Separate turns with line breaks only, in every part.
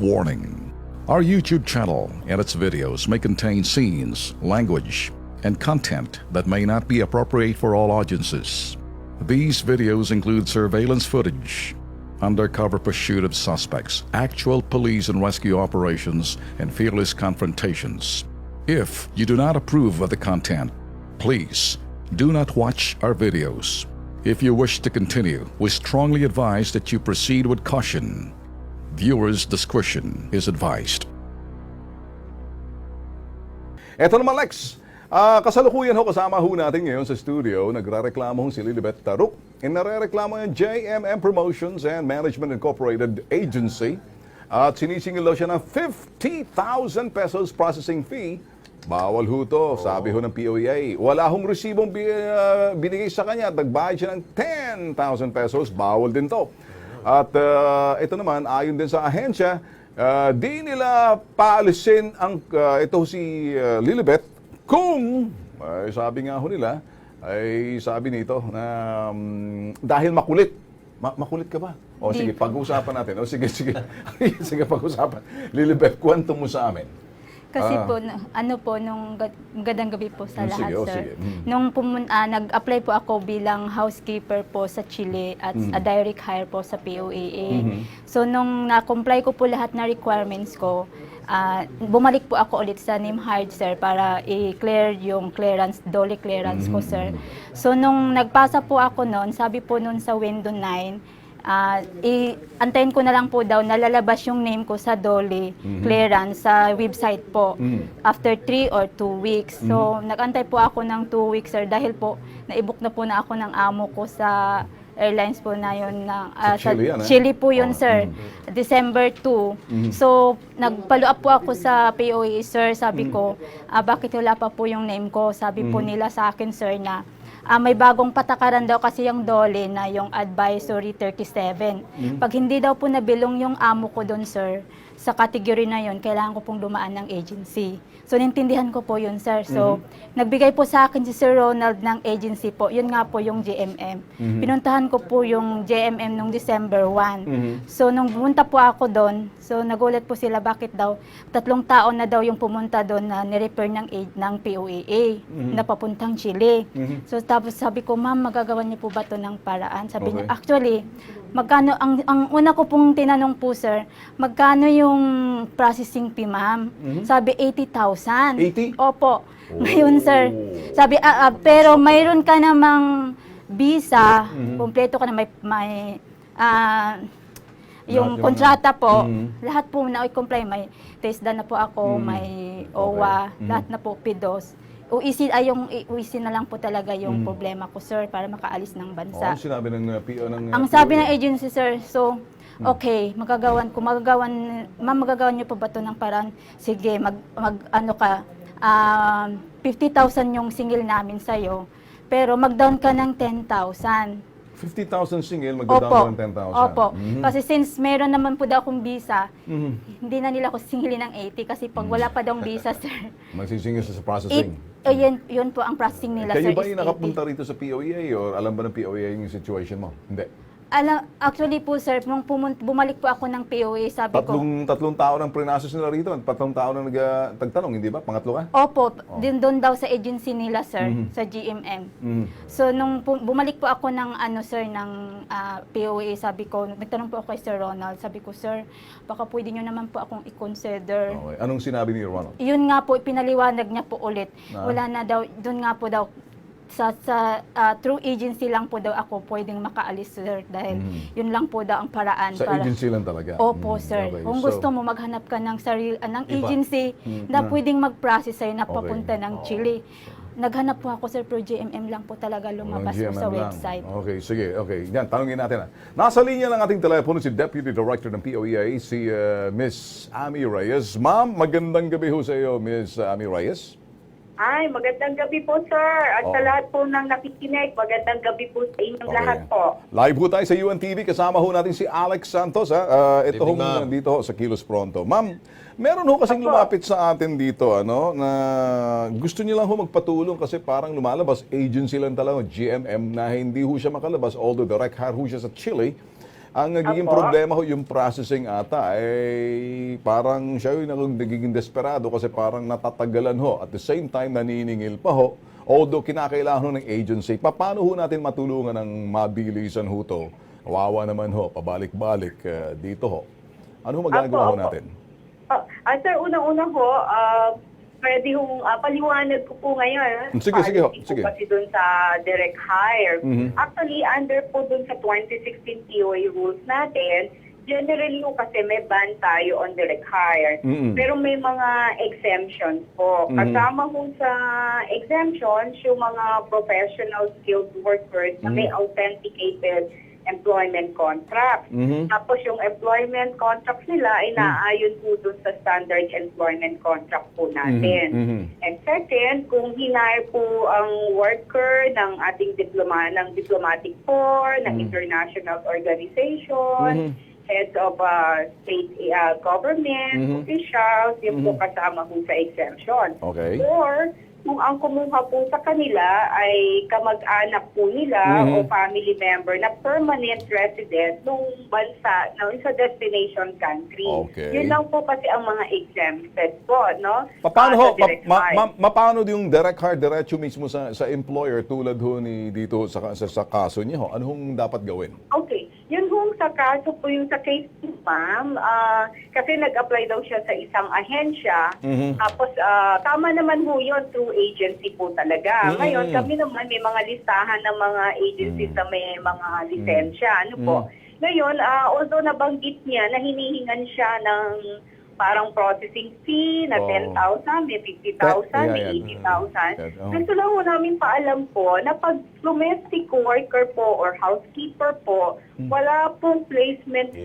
Warning: our YouTube channel and its videos may contain scenes, language, and content that may not be appropriate for all audiences. These videos include surveillance footage, undercover pursuit of suspects, actual police and rescue operations, and fearless confrontations. If you do not approve of the content, please do not watch our videos. If you wish to continue, we strongly advise that you proceed with caution. Viewers' discretion is advised.
Eto naman, Lex. Kasalukuyan kasama natin ngayon sa studio. Nagrereklamo si Lilibet Taruk. Inarereklamo yung JMM Promotions and Management Incorporated Agency. At sinisingil daw siya ng 50,000 pesos processing fee. Bawal ho to, sabi ho ng POEA. Wala hong resibong binigay sa kanya. Nagbayad siya ng 10,000 pesos. Bawal din to. At ito naman, ayon din sa ahensya, di nila paalisin ang ito si Lilibet kung, sabi nga ho nila, ay sabi nito na dahil makulit. Makulit ka ba? O sige, pag-usapan natin. O sige. Sige, pag-usapan. Lilibet, kwento mo sa amin.
Kasi po, nung magandang gabi po sa lahat,
sige,
sir.
sige.
Nung nag-apply po ako bilang housekeeper po sa Chile at a direct hire po sa POAA. So, nung na-comply ko po lahat na requirements ko, bumalik po ako ulit sa NIMHARD, sir, para i-clear yung clearance, DOLE clearance ko, sir. So, nung nagpasa po ako noon, sabi po noon sa window 9, antayin ko na lang po daw nalalabas yung name ko sa DOLE clearance sa website po after 3 or 2 weeks. So, nag-antay po ako ng 2 weeks, sir, dahil po naibok na po na ako ng amo ko sa airlines po na yun. Sa Chile po yun, sir. December 2. So, nag-follow up po ako sa POA, sir. Sabi ko, bakit wala pa po yung name ko? Sabi po nila sa akin, sir, na may bagong patakaran daw kasi yung DOLE na yung Advisory 37. Pag hindi daw po nabilong yung amo ko doon, sir, sa category na yun, kailangan ko pong dumaan ng agency. So, nintindihan ko po yun, sir. So, nagbigay po sa akin si Sir Ronald ng agency po. Yun nga po yung JMM. Pinuntahan ko po yung JMM nung December 1. So, nung pumunta po ako doon, so nagulat po sila bakit daw 3 taon na daw yung pumunta doon na nirefer ng POAA na papuntang Chile. So, tapos sabi ko, ma'am, magagawa niyo po ba to ng paraan? Sabi niya, actually, magkano, ang una ko pong tinanong po, sir, magkano yung processing fee, ma'am? Sabi, 80,000.
80?
Opo. Ngayon, sir, sabi, pero mayroon ka namang visa, kompleto ka na may yung kontrata po, lahat po na i-comply, may TESDA na po ako, may OWA, lahat na po, PIDOS. UEC na lang po talaga yung problema ko, sir, para makaalis ng bansa.
Ano sinabi ng PO ng
Ang sabi ng agency, sir, so, okay, magagawan niyo po ba ito ng paraan? Sige, ano ka, 50,000 yung single namin sa'yo, pero mag-down ka ng 10,000.
50,000 single, magda-down ng 10,000.
Opo. Kasi since meron naman po daw akong visa, hindi na nila ako singilin ng 80 kasi pag wala pa daw visa, sir.
Magsisingil sa processing.
Yun po ang processing nila, sir.
Kayo ba yung nakapunta rito sa POEA or alam ba ng POEA yung situation mo? Hindi.
Actually po, sir, nung bumalik po ako ng POA, sabi ko...
Tatlong tao ng prinasos nila rito, 3 tao na nagtagtanong, hindi ba? Pangatlo ka?
Opo, doon daw sa agency nila, sir, sa GMM. So, nung bumalik po ako ng, ng POA, sabi ko, nagtanong po ako kay Sir Ronald, sabi ko, sir, baka pwede nyo naman po akong i-consider.
Okay. Anong sinabi ni Ronald?
Yun nga po, pinaliwanag niya po ulit. Wala na daw, doon nga po daw, through agency lang po daw ako pwedeng makaalis, sir, dahil yun lang po daw ang paraan.
Sa agency lang talaga?
Opo, sir. Okay. Kung gusto mo, maghanap ka ng agency na pwedeng mag-process sa'yo na papunta ng Chile. Naghanap po ako, sir, pero GMM lang po talaga lumabas po sa website.
Okay, sige, okay. Yan, tanungin natin. Nasa linya lang ating telepono si Deputy Director ng POEA, si Miss Amy Reyes. Ma'am, magandang gabi ho sa iyo, Miss Amy Reyes.
Ay, magandang gabi po, sir. At sa lahat po ng nakikinig, magandang gabi po sa inyong lahat po.
Live po tayo sa UNTV. Kasama ho natin si Alex Santos. Ito ho dito sa Kilos Pronto. Ma'am, meron ho kasing lumapit sa atin dito na gusto niyo lang ho magpatulong kasi parang lumalabas agency lang talaga, GMM, na hindi ho siya makalabas although direct hire ho siya sa Chile. Ang nagiging
Apo.
problema ho, yung processing ata, eh, parang siya yung nagiging desperado kasi parang natatagalan ho. At the same time, naniningil pa ho. Although kinakailangan ho ng agency, paano ho natin matulungan ng mabilisan ho to? Kawawa naman ho, pabalik-balik dito ho. Ano ho magagawa ho
Apo.
natin?
Sir, unang-una ho, pwede hong paliwanag ko po ngayon.
Sige, sige ho,
Policy po
sige.
kasi dun sa direct hire.
Mhm.
Actually, under po dun sa 2016 POA rules natin, generally po kasi may ban tayo on direct hire.
Mhm.
Pero may mga exemptions po.
Mhm.
Kasama po sa exemptions yung mga professional skilled workers na may authenticated employment contract.
Mhm.
Tapos yung employment contracts nila ay naayon po dun sa standard employment contract po natin.
Mhm.
And second, kung hinire po ang worker ng ating diplomatic corps, ng international organization, heads of state government, officials, yun po kasama po sa exemption.
Okay.
Or kung ang kumuha po sa kanila ay kamag-anak po nila o family member na permanent resident nung bansa, sa destination country.
Okay.
Yun lang po kasi ang mga exempted po, no?
Paano ho,
Sa direct hire.
paano yung direct hire, diretso mismo sa employer tulad ho ni dito sa kaso niya ho? Ano hong dapat gawin?
Okay. Yun kung sa kaso po yung sa case ni ma'am, kasi nag-apply daw siya sa isang ahensya, tapos tama naman ho yun through agency po talaga. Ngayon, kami naman may mga listahan ng mga agencies na may mga lisensya. Ano po? Ngayon, although nabanggit niya na hinihingan siya ng parang processing fee na
Oh.
10,000, may 50,000, may
Yeah,
80,000.
Oh.
Gusto lang ho namin paalam po na pag domestic worker po or housekeeper po, wala pong placement fee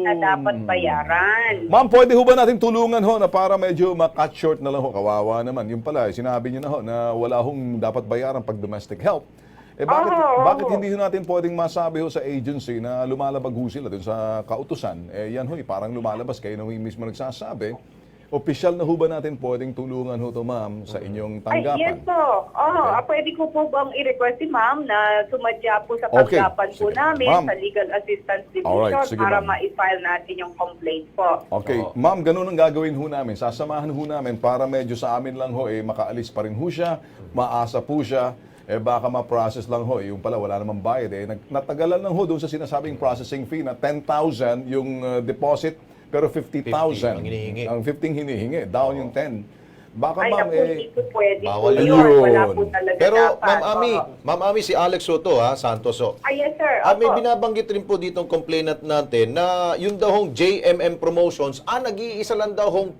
na
Ayun.
dapat bayaran.
Ma'am, pwede ho ba natin tulungan ho na para medyo ma-cut short na lang ho? Kawawa naman. Yung pala, sinabi niyo na ho na wala hong dapat bayaran pag domestic help. Eh bakit hindi ho natin pwedeng masabi ho sa agency na lumalabag ho sila dun sa kautusan? Eh yan ho, parang lumalabas kayo na ho mismo nagsasabi. Opisyal na ho ba natin pwedeng tulungan ho to ma'am sa inyong
Ay,
tanggapan?
yes po. Pwede ko po bang i-request si ma'am na sumadya po sa
Okay.
tanggapan po
Sige.
namin
Ma'am.
sa Legal Assistance Division
Alright, sige,
para
ma'am.
ma-file natin yung complaint po.
Okay, ma'am, ganun ang gagawin ho namin. Sasamahan ho namin para medyo sa amin lang ho, makaalis pa rin ho siya, maasa po siya, baka ma-process lang ho. Yung pala, wala namang bayad. Natagalan lang ho doon sa sinasabing processing fee na 10,000 yung deposit, pero 50,000
ang hinihingi.
Ang 15 hinihingi, down yung 10. Baka
Ay,
ma'am,
naku, hindi po pwede
bawal
po
yun.
yun. Wala po talaga
Pero
dapat.
Ma'am Ami, si Alex Soto Santos.
Yes, sir.
May
Opo.
binabanggit rin po ditong complainant natin na yung daw hong JMM Promotions, nag-iisa lang daw hong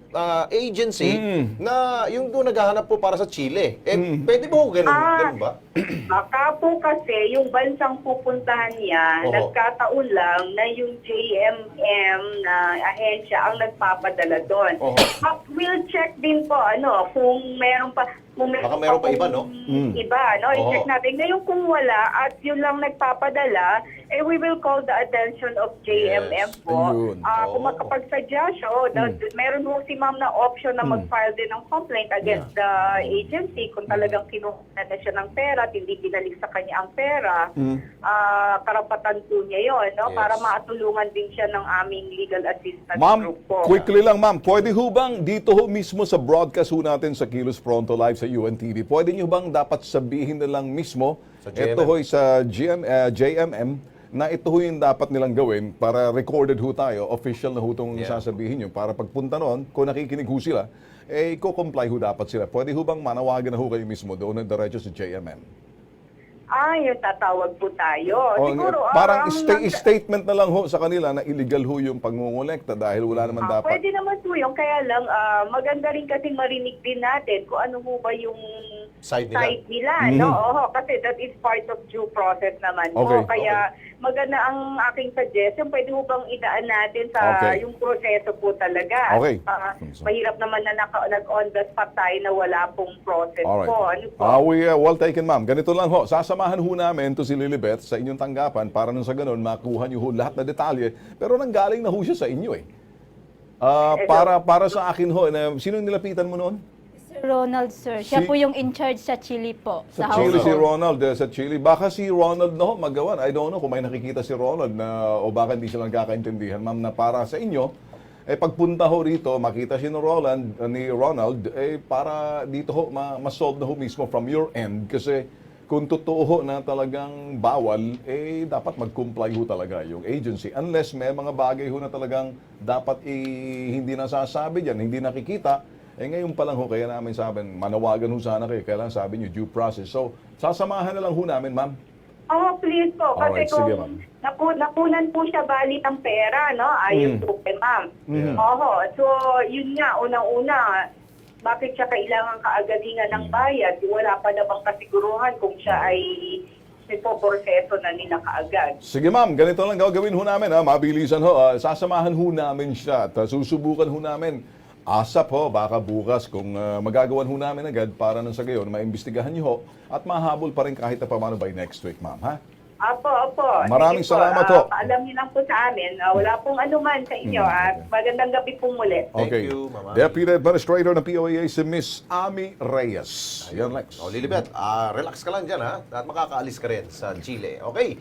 agency na yung doon naghahanap po para sa Chile. Pwede ba ho ganun ba?
Baka po kasi yung bansang pupuntahan niya,
Oo.
nagkataon lang na yung JMM na ahensya ang nagpapadala doon.
Oo.
But we'll check din po kung meron pa
Baka meron pa iba, no?
Iba, no?
Oo.
I-check natin. Ngayon kung wala at yun lang nagpapadala, we will call the attention of JMM
Yes.
po.
Ayun.
Kung makapagsadya siya, meron mo si ma'am na option na mag-file din ng complaint against the agency kung talagang kinuha na siya ng pera at hindi binalik sa kanya ang pera. Karapatan po niya yun, no?
Yes.
Para matulungan din siya ng aming legal assistance
Ma'am,
group po.
quickly lang ma'am, pwede ho bang dito ho mismo sa broadcast ho natin sa Kilos Pronto Live sa UNTV, pwede nyo bang dapat sabihin na lang mismo,
Sa JMM.
ito ho sa JMM, na ito ho yung dapat nilang gawin para recorded ho tayo, official na ho itong sasabihin nyo, para pagpunta noon, kung nakikinig ho sila, i-comply ho dapat sila. Pwede ho bang manawagan na ho kayo mismo doon na diretso sa JMM?
Yung tatawag po tayo.
O,
Siguro,
parang
ang
statement na lang ho sa kanila na illegal ho yung pangungulekta dahil wala naman dapat.
pwede naman po yun. Kaya lang, maganda rin kasi marinig din natin kung ano ho ba yung
Side nila.
no? Oo, kasi that is part of due process naman po.
Okay,
Kaya maganda ang aking suggestion. Pwede ho bang idaan natin sa
Okay.
yung proseso po talaga.
Okay.
Mahirap naman na nag-on the spot tayo na wala pong process
Alright.
po. Ano po?
Well taken, ma'am. Ganito lang ho. Sasamahan ho namin to si Lilibet sa inyong tanggapan para nang sa ganun makuha niyo ho lahat na detalye. Pero nanggaling na ho siya sa inyo para sa akin ho. Sino nilapitan mo noon?
Ronald, sir. Siya
Si-
po yung in charge sa Chile po.
Sa
Sa
Chile si
household.
Ronald, sa Chile. Baka si Ronald na ho, magawan. I don't know kung may nakikita si Ronald na, o baka hindi sila nagkakaintindihan, ma'am, na para sa inyo, pagpunta ho rito, makita si ni Ronald, para dito ho, ma-solve na ho mismo from your end. Kasi kung totoo ho na talagang bawal, dapat mag-comply ho talaga yung agency. Unless may mga bagay ho na talagang dapat hindi nasasabi dyan, hindi nakikita, ngayon pa lang ho, kaya namin sabi, manawagan ho sana kayo, kailangan sabi nyo, due process. So, sasamahan na lang ho namin, ma'am.
Oh, please po. Kasi
Alright, sige,
kung nakunan po siya bali ng pera, no? Ayon po kay ma'am. Oo. So, yun nga, unang-una, bakit siya kailangan kaagad ng bayad? Wala pa namang kasiguruhan kung siya ay nagpo-proseso na nila kaagad.
Sige ma'am, ganito lang gagawin ho namin, mabilisan ho. Sasamahan ho namin siya at susubukan ho namin. Asap ho, baka bukas kung magagawan ho namin agad para nang sa gayon, maimbestigahan niyo ho at mahabol pa rin kahit na paano by next week, ma'am, ha?
Opo.
Maraming
Sige po.
salamat ho.
Paalam niyo lang po sa amin. Wala pong anuman sa inyo. At magandang gabi po muli.
Okay.
you, Ma'am Ami.
Deputy Administrator ng POAA si Miss Ami Reyes. Yan, Lex.
O, Lilibet, relax ka lang dyan, ha? At makakaalis ka rin sa Chile. Okay?